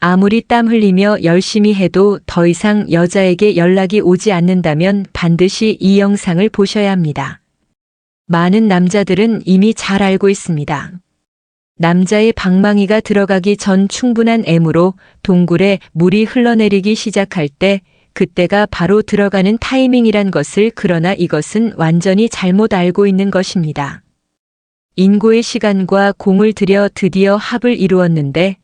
아무리 땀 흘리며 열심히 해도 더 이상 여자에게 연락이 오지 않는다면 반드시 이 영상을 보셔야 합니다. 많은 남자들은 이미 잘 알고 있습니다. 남자의 방망이가 들어가기 전 충분한 M으로 동굴에 물이 흘러내리기 시작할 때 그때가 바로 들어가는 타이밍이란 것을, 그러나 이것은 완전히 잘못 알고 있는 것입니다. 인고의 시간과 공을 들여 드디어 합을 이루었는데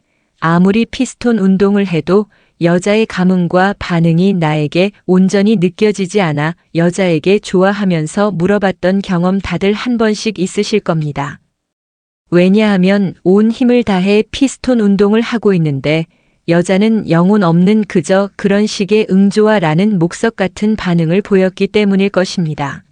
아무리 피스톤 운동을 해도 여자의 감흥과 반응이 나에게 온전히 느껴지지 않아 여자에게 좋아하면서 물어봤던 경험 다들 한 번씩 있으실 겁니다. 왜냐하면 온 힘을 다해 피스톤 운동을 하고 있는데 여자는 영혼 없는 그저 그런 식의 응좋아라는 목석 같은 반응을 보였기 때문일 것입니다.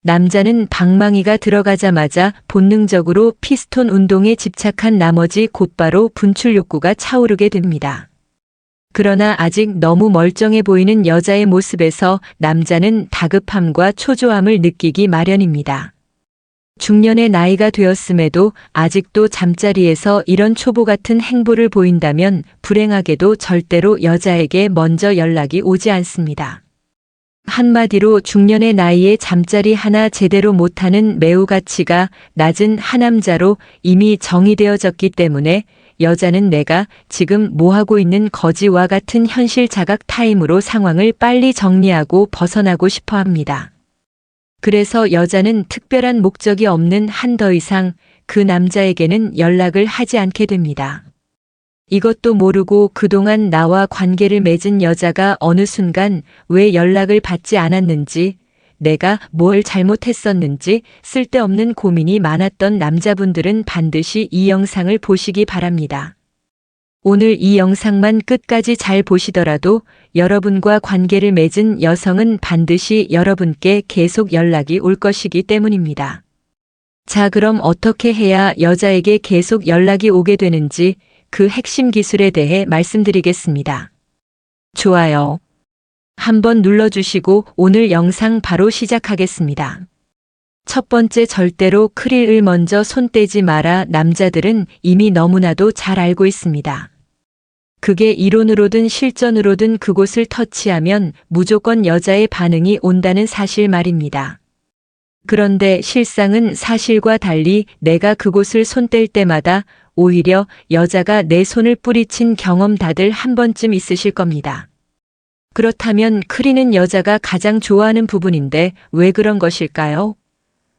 남자는 방망이가 들어가자마자 본능적으로 피스톤 운동에 집착한 나머지 곧바로 분출 욕구가 차오르게 됩니다. 그러나 아직 너무 멀쩡해 보이는 여자의 모습에서 남자는 다급함과 초조함을 느끼기 마련입니다. 중년의 나이가 되었음에도 아직도 잠자리에서 이런 초보 같은 행보를 보인다면 불행하게도 절대로 여자에게 먼저 연락이 오지 않습니다. 한마디로 중년의 나이에 잠자리 하나 제대로 못하는 매우 가치가 낮은 하남자로 이미 정의되어졌기 때문에 여자는 내가 지금 뭐하고 있는 거지와 같은 현실 자각 타임으로 상황을 빨리 정리하고 벗어나고 싶어 합니다. 그래서 여자는 특별한 목적이 없는 한 더 이상 그 남자에게는 연락을 하지 않게 됩니다. 이것도 모르고 그동안 나와 관계를 맺은 여자가 어느 순간 왜 연락을 받지 않았는지, 내가 뭘 잘못했었는지 쓸데없는 고민이 많았던 남자분들은 반드시 이 영상을 보시기 바랍니다. 오늘 이 영상만 끝까지 잘 보시더라도 여러분과 관계를 맺은 여성은 반드시 여러분께 계속 연락이 올 것이기 때문입니다. 자, 그럼 어떻게 해야 여자에게 계속 연락이 오게 되는지 그 핵심 기술에 대해 말씀드리겠습니다. 좋아요 한번 눌러주시고 오늘 영상 바로 시작하겠습니다. 첫 번째, 절대로 크릴을 먼저 손 떼지 마라. 남자들은 이미 너무나도 잘 알고 있습니다. 그게 이론으로든 실전으로든 그곳을 터치하면 무조건 여자의 반응이 온다는 사실 말입니다. 그런데 실상은 사실과 달리 내가 그곳을 손 뗄 때마다 오히려 여자가 내 손을 뿌리친 경험 다들 한 번쯤 있으실 겁니다. 그렇다면 크리는 여자가 가장 좋아하는 부분인데 왜 그런 것일까요?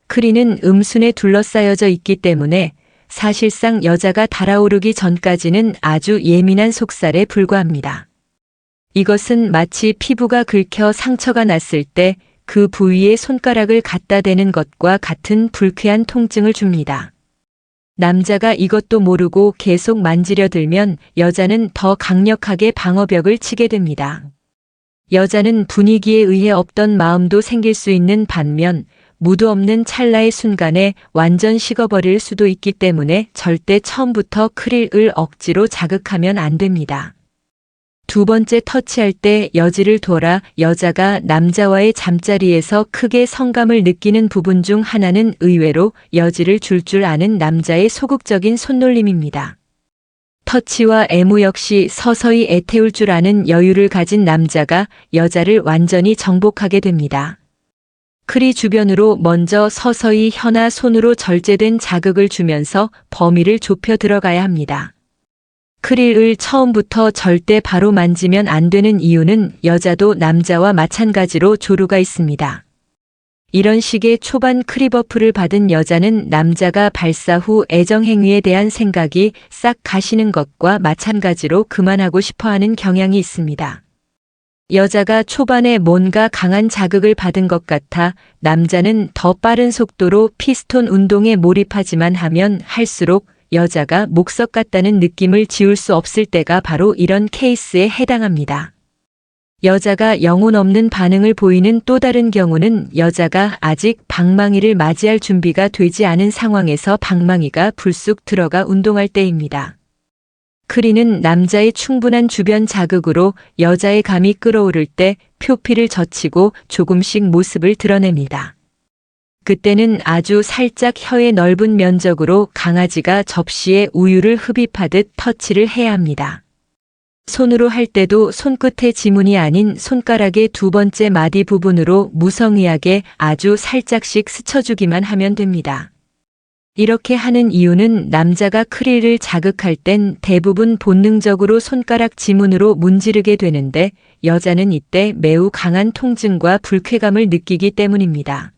크리는 음순에 둘러싸여져 있기 때문에 사실상 여자가 달아오르기 전까지는 아주 예민한 속살에 불과합니다. 이것은 마치 피부가 긁혀 상처가 났을 때 그 부위에 손가락을 갖다 대는 것과 같은 불쾌한 통증을 줍니다. 남자가 이것도 모르고 계속 만지려 들면 여자는 더 강력하게 방어벽을 치게 됩니다. 여자는 분위기에 의해 없던 마음도 생길 수 있는 반면 무드 없는 찰나의 순간에 완전 식어버릴 수도 있기 때문에 절대 처음부터 크릴을 억지로 자극하면 안 됩니다. 두 번째, 터치할 때 여지를 둬라. 여자가 남자와의 잠자리에서 크게 성감을 느끼는 부분 중 하나는 의외로 여지를 줄 아는 남자의 소극적인 손놀림입니다. 터치와 애무 역시 서서히 애태울 줄 아는 여유를 가진 남자가 여자를 완전히 정복하게 됩니다. 크리 주변으로 먼저 서서히 혀나 손으로 절제된 자극을 주면서 범위를 좁혀 들어가야 합니다. 크릴을 처음부터 절대 바로 만지면 안 되는 이유는 여자도 남자와 마찬가지로 조류가 있습니다. 이런 식의 초반 크리버프를 받은 여자는 남자가 발사 후 애정행위에 대한 생각이 싹 가시는 것과 마찬가지로 그만하고 싶어하는 경향이 있습니다. 여자가 초반에 뭔가 강한 자극을 받은 것 같아 남자는 더 빠른 속도로 피스톤 운동에 몰입하지만 하면 할수록 여자가 목석 같다는 느낌을 지울 수 없을 때가 바로 이런 케이스에 해당합니다. 여자가 영혼 없는 반응을 보이는 또 다른 경우는 여자가 아직 방망이를 맞이할 준비가 되지 않은 상황에서 방망이가 불쑥 들어가 운동할 때입니다. 크리는 남자의 충분한 주변 자극으로 여자의 감이 끓어오를 때 표피를 젖히고 조금씩 모습을 드러냅니다. 그때는 아주 살짝 혀의 넓은 면적으로 강아지가 접시에 우유를 흡입하듯 터치를 해야 합니다. 손으로 할 때도 손끝의 지문이 아닌 손가락의 두 번째 마디 부분으로 무성의하게 아주 살짝씩 스쳐주기만 하면 됩니다. 이렇게 하는 이유는 남자가 크릴을 자극할 땐 대부분 본능적으로 손가락 지문으로 문지르게 되는데 여자는 이때 매우 강한 통증과 불쾌감을 느끼기 때문입니다.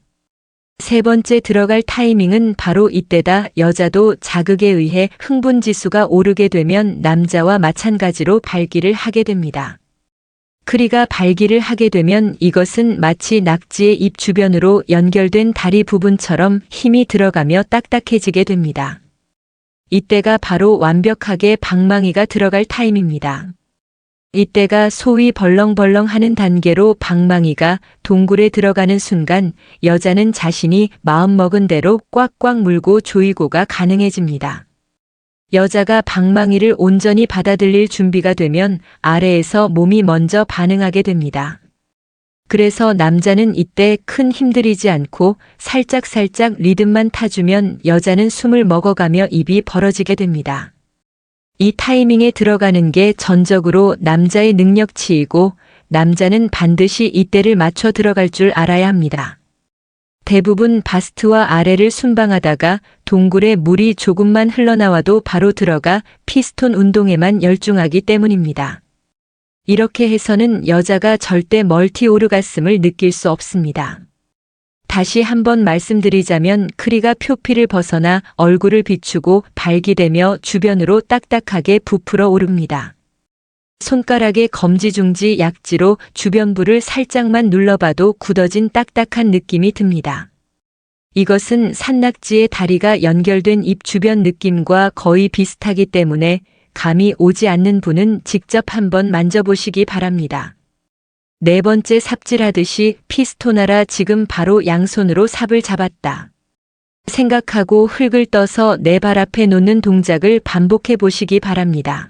세 번째 들어갈 타이밍은 바로 이때다. 여자도 자극에 의해 흥분 지수가 오르게 되면 남자와 마찬가지로 발기를 하게 됩니다. 크리가 발기를 하게 되면 이것은 마치 낙지의 입 주변으로 연결된 다리 부분처럼 힘이 들어가며 딱딱해지게 됩니다. 이때가 바로 완벽하게 방망이가 들어갈 타임입니다. 이때가 소위 벌렁벌렁 하는 단계로 방망이가 동굴에 들어가는 순간 여자는 자신이 마음먹은 대로 꽉꽉 물고 조이고가 가능해집니다. 여자가 방망이를 온전히 받아들일 준비가 되면 아래에서 몸이 먼저 반응하게 됩니다. 그래서 남자는 이때 큰 힘들이지 않고 살짝살짝 리듬만 타주면 여자는 숨을 먹어가며 입이 벌어지게 됩니다. 이 타이밍에 들어가는 게 전적으로 남자의 능력치이고 남자는 반드시 이때를 맞춰 들어갈 줄 알아야 합니다. 대부분 바스트와 아래를 순방하다가 동굴에 물이 조금만 흘러나와도 바로 들어가 피스톤 운동에만 열중하기 때문입니다. 이렇게 해서는 여자가 절대 멀티 오르가슴을 느낄 수 없습니다. 다시 한번 말씀드리자면 크리가 표피를 벗어나 얼굴을 비추고 발기되며 주변으로 딱딱하게 부풀어 오릅니다. 손가락의 검지중지 약지로 주변부를 살짝만 눌러봐도 굳어진 딱딱한 느낌이 듭니다. 이것은 산낙지의 다리가 연결된 입 주변 느낌과 거의 비슷하기 때문에 감이 오지 않는 분은 직접 한번 만져보시기 바랍니다. 네 번째 삽질하듯이 피스토나라. 지금 바로 양손으로 삽을 잡았다 생각하고 흙을 떠서 내 발 앞에 놓는 동작을 반복해 보시기 바랍니다.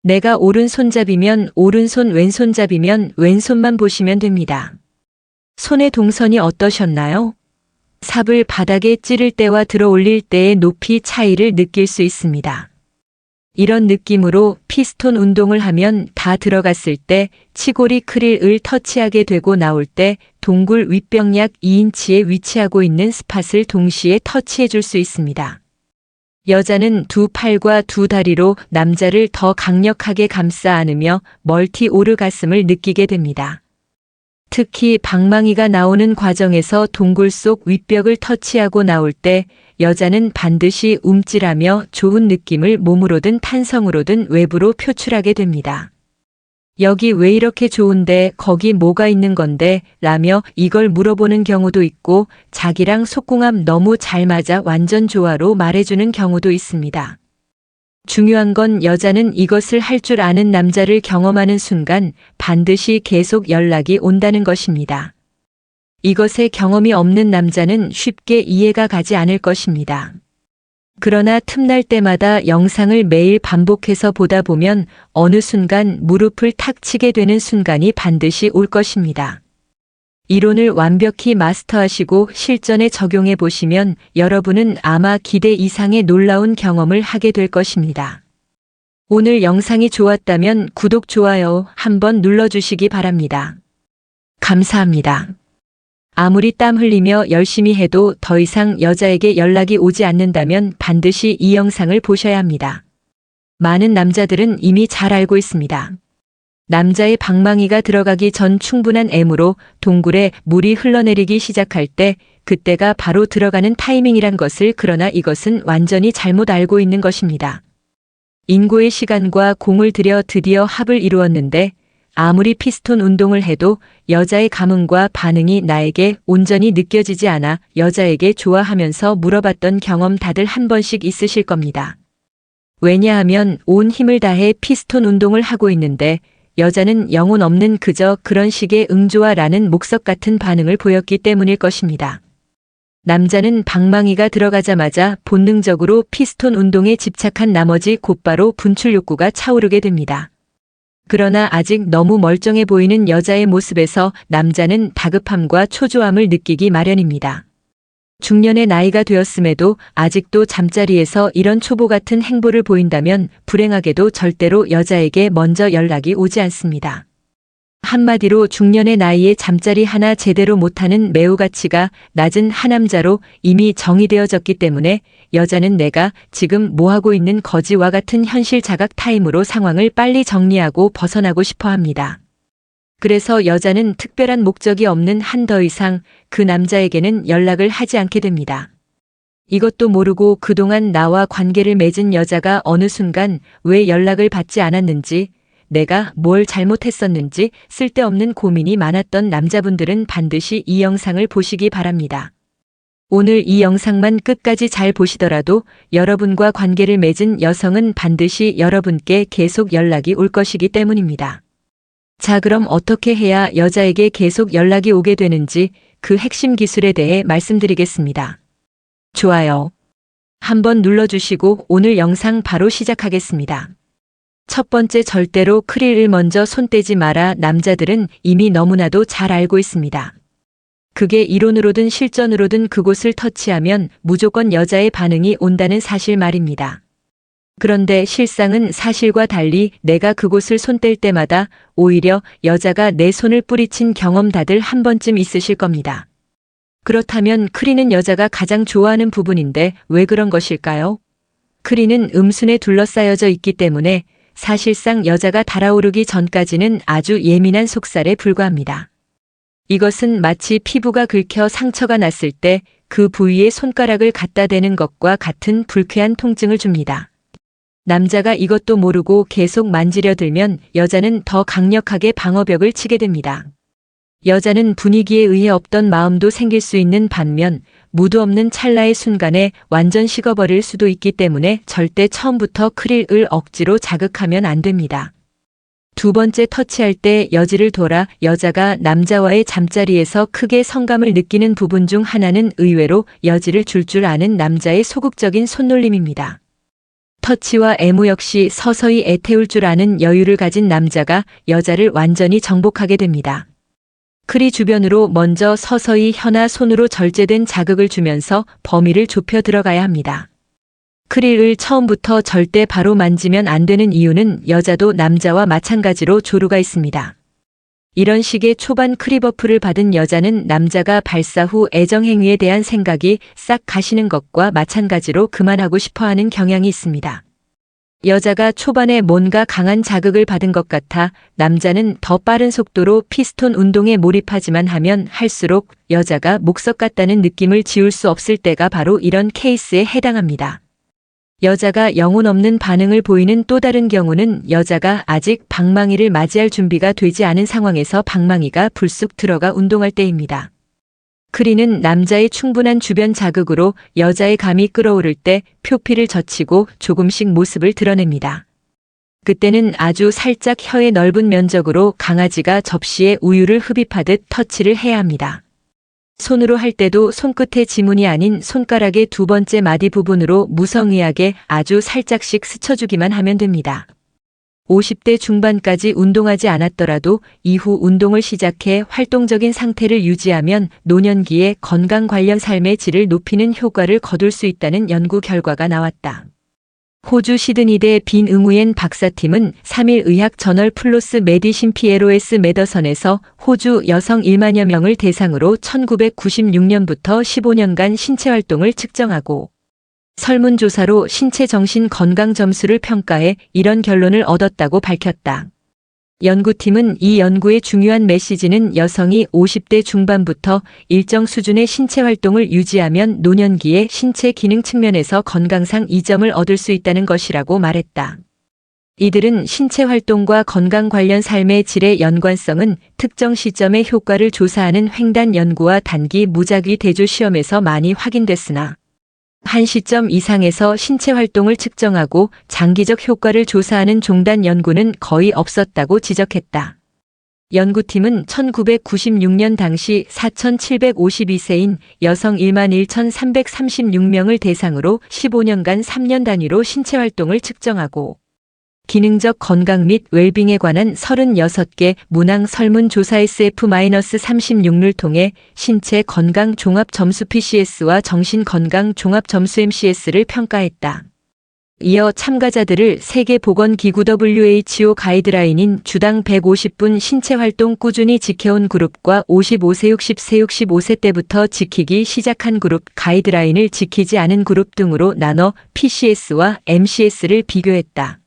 내가 오른손잡이면 오른손, 왼손잡이면 왼손만 보시면 됩니다. 손의 동선이 어떠셨나요? 삽을 바닥에 찌를 때와 들어 올릴 때의 높이 차이를 느낄 수 있습니다. 이런 느낌으로 피스톤 운동을 하면 다 들어갔을 때 치골이 크릴을 터치하게 되고 나올 때 동굴 윗벽 약 2인치에 위치하고 있는 스팟을 동시에 터치해 줄 수 있습니다. 여자는 두 팔과 두 다리로 남자를 더 강력하게 감싸 안으며 멀티 오르가슴을 느끼게 됩니다. 특히 방망이가 나오는 과정에서 동굴 속 윗벽을 터치하고 나올 때 여자는 반드시 움찔하며 좋은 느낌을 몸으로든 탄성으로든 외부로 표출하게 됩니다. 여기 왜 이렇게 좋은데 거기 뭐가 있는 건데 라며 이걸 물어보는 경우도 있고 자기랑 속궁합 너무 잘 맞아 완전 좋아로 말해주는 경우도 있습니다. 중요한 건 여자는 이것을 할 줄 아는 남자를 경험하는 순간 반드시 계속 연락이 온다는 것입니다. 이것에 경험이 없는 남자는 쉽게 이해가 가지 않을 것입니다. 그러나 틈날 때마다 영상을 매일 반복해서 보다 보면 어느 순간 무릎을 탁 치게 되는 순간이 반드시 올 것입니다. 이론을 완벽히 마스터하시고 실전에 적용해 보시면 여러분은 아마 기대 이상의 놀라운 경험을 하게 될 것입니다. 오늘 영상이 좋았다면 구독, 좋아요 한번 눌러주시기 바랍니다. 감사합니다. 아무리 땀 흘리며 열심히 해도 더 이상 여자에게 연락이 오지 않는다면 반드시 이 영상을 보셔야 합니다. 많은 남자들은 이미 잘 알고 있습니다. 남자의 방망이가 들어가기 전 충분한 M으로 동굴에 물이 흘러내리기 시작할 때 그때가 바로 들어가는 타이밍이란 것을, 그러나 이것은 완전히 잘못 알고 있는 것입니다. 인고의 시간과 공을 들여 드디어 합을 이루었는데 아무리 피스톤 운동을 해도 여자의 감흥과 반응이 나에게 온전히 느껴지지 않아 여자에게 좋아하면서 물어봤던 경험 다들 한 번씩 있으실 겁니다. 왜냐하면 온 힘을 다해 피스톤 운동을 하고 있는데 여자는 영혼 없는 그저 그런 식의 응좋아라는 목석 같은 반응을 보였기 때문일 것입니다. 남자는 방망이가 들어가자마자 본능적으로 피스톤 운동에 집착한 나머지 곧바로 분출 욕구가 차오르게 됩니다. 그러나 아직 너무 멀쩡해 보이는 여자의 모습에서 남자는 다급함과 초조함을 느끼기 마련입니다. 중년의 나이가 되었음에도 아직도 잠자리에서 이런 초보 같은 행보를 보인다면 불행하게도 절대로 여자에게 먼저 연락이 오지 않습니다. 한마디로 중년의 나이에 잠자리 하나 제대로 못하는 매우 가치가 낮은 하남자로 이미 정의되어졌기 때문에 여자는 내가 지금 뭐하고 있는 거지와 같은 현실 자각 타임으로 상황을 빨리 정리하고 벗어나고 싶어 합니다. 그래서 여자는 특별한 목적이 없는 한 더 이상 그 남자에게는 연락을 하지 않게 됩니다. 이것도 모르고 그동안 나와 관계를 맺은 여자가 어느 순간 왜 연락을 받지 않았는지, 내가 뭘 잘못했었는지 쓸데없는 고민이 많았던 남자분들은 반드시 이 영상을 보시기 바랍니다. 오늘 이 영상만 끝까지 잘 보시더라도 여러분과 관계를 맺은 여성은 반드시 여러분께 계속 연락이 올 것이기 때문입니다. 자, 그럼 어떻게 해야 여자에게 계속 연락이 오게 되는지 그 핵심 기술에 대해 말씀드리겠습니다. 좋아요 한번 눌러주시고 오늘 영상 바로 시작하겠습니다. 첫 번째, 절대로 크릴을 먼저 손대지 마라. 남자들은 이미 너무나도 잘 알고 있습니다. 그게 이론으로든 실전으로든 그곳을 터치하면 무조건 여자의 반응이 온다는 사실 말입니다. 그런데 실상은 사실과 달리 내가 그곳을 손뗄 때마다 오히려 여자가 내 손을 뿌리친 경험 다들 한 번쯤 있으실 겁니다. 그렇다면 크리는 여자가 가장 좋아하는 부분인데 왜 그런 것일까요? 크리는 음순에 둘러싸여져 있기 때문에 사실상 여자가 달아오르기 전까지는 아주 예민한 속살에 불과합니다. 이것은 마치 피부가 긁혀 상처가 났을 때 그 부위에 손가락을 갖다 대는 것과 같은 불쾌한 통증을 줍니다. 남자가 이것도 모르고 계속 만지려 들면 여자는 더 강력하게 방어벽을 치게 됩니다. 여자는 분위기에 의해 없던 마음도 생길 수 있는 반면 무드 없는 찰나의 순간에 완전 식어버릴 수도 있기 때문에 절대 처음부터 크릴을 억지로 자극하면 안 됩니다. 두 번째, 터치할 때 여지를 둬라. 여자가 남자와의 잠자리에서 크게 성감을 느끼는 부분 중 하나는 의외로 여지를 줄 아는 남자의 소극적인 손놀림입니다. 터치와 애무 역시 서서히 애태울 줄 아는 여유를 가진 남자가 여자를 완전히 정복하게 됩니다. 크리 주변으로 먼저 서서히 혀나 손으로 절제된 자극을 주면서 범위를 좁혀 들어가야 합니다. 크릴을 처음부터 절대 바로 만지면 안 되는 이유는 여자도 남자와 마찬가지로 조류가 있습니다. 이런 식의 초반 크리버프를 받은 여자는 남자가 발사 후 애정행위에 대한 생각이 싹 가시는 것과 마찬가지로 그만하고 싶어하는 경향이 있습니다. 여자가 초반에 뭔가 강한 자극을 받은 것 같아 남자는 더 빠른 속도로 피스톤 운동에 몰입하지만 하면 할수록 여자가 목석 같다는 느낌을 지울 수 없을 때가 바로 이런 케이스에 해당합니다. 여자가 영혼 없는 반응을 보이는 또 다른 경우는 여자가 아직 방망이를 맞이할 준비가 되지 않은 상황에서 방망이가 불쑥 들어가 운동할 때입니다. 크리는 남자의 충분한 주변 자극으로 여자의 감이 끓어오를 때 표피를 젖히고 조금씩 모습을 드러냅니다. 그때는 아주 살짝 혀의 넓은 면적으로 강아지가 접시에 우유를 흡입하듯 터치를 해야 합니다. 손으로 할 때도 손끝의 지문이 아닌 손가락의 두 번째 마디 부분으로 무성의하게 아주 살짝씩 스쳐주기만 하면 됩니다. 50대 중반까지 운동하지 않았더라도 이후 운동을 시작해 활동적인 상태를 유지하면 노년기에 건강 관련 삶의 질을 높이는 효과를 거둘 수 있다는 연구 결과가 나왔다. 호주 시드니대 빈 응우옌 박사팀은 3일 의학 저널 플로스 메디신 PLOS 메더선에서 호주 여성 1만여 명을 대상으로 1996년부터 15년간 신체 활동을 측정하고 설문조사로 신체 정신 건강 점수를 평가해 이런 결론을 얻었다고 밝혔다. 연구팀은 이 연구의 중요한 메시지는 여성이 50대 중반부터 일정 수준의 신체 활동을 유지하면 노년기에 신체 기능 측면에서 건강상 이점을 얻을 수 있다는 것이라고 말했다. 이들은 신체 활동과 건강 관련 삶의 질의 연관성은 특정 시점의 효과를 조사하는 횡단 연구와 단기 무작위 대조 시험에서 많이 확인됐으나 한 시점 이상에서 신체 활동을 측정하고 장기적 효과를 조사하는 종단 연구는 거의 없었다고 지적했다. 연구팀은 1996년 당시 4,752세인 여성 11,336명을 대상으로 15년간 3년 단위로 신체 활동을 측정하고 기능적 건강 및 웰빙에 관한 36개 문항 설문 조사 SF-36를 통해 신체 건강 종합 점수 PCS와 정신 건강 종합 점수 MCS를 평가했다. 이어 참가자들을 세계보건기구 WHO 가이드라인인 주당 150분 신체활동 꾸준히 지켜온 그룹과 55세 60세 65세 때부터 지키기 시작한 그룹 가이드라인을 지키지 않은 그룹 등으로 나눠 PCS와 MCS를 비교했다.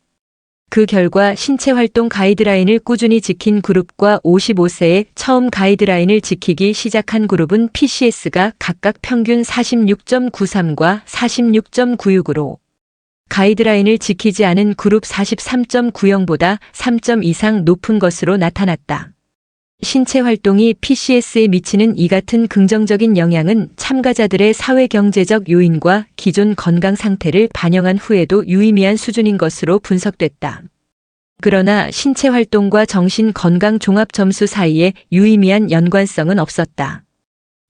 그 결과 신체활동 가이드라인을 꾸준히 지킨 그룹과 55세에 처음 가이드라인을 지키기 시작한 그룹은 PCS가 각각 평균 46.93과 46.96으로 가이드라인을 지키지 않은 그룹 43.90보다 3점 이상 높은 것으로 나타났다. 신체활동이 PCS에 미치는 이 같은 긍정적인 영향은 참가자들의 사회경제적 요인과 기존 건강 상태를 반영한 후에도 유의미한 수준인 것으로 분석됐다. 그러나 신체활동과 정신건강 종합점수 사이에 유의미한 연관성은 없었다.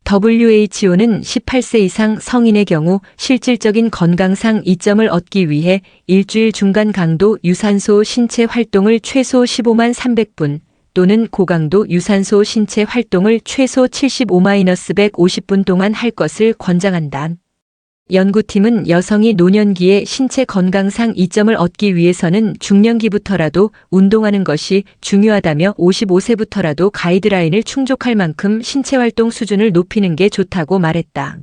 WHO는 18세 이상 성인의 경우 실질적인 건강상 이점을 얻기 위해 일주일 중간 강도 유산소 신체 활동을 최소 15만 300분 또는 고강도 유산소 신체 활동을 최소 75-150분 동안 할 것을 권장한다. 연구팀은 여성이 노년기에 신체 건강상 이점을 얻기 위해서는 중년기부터라도 운동하는 것이 중요하다며 55세부터라도 가이드라인을 충족할 만큼 신체활동 수준을 높이는 게 좋다고 말했다.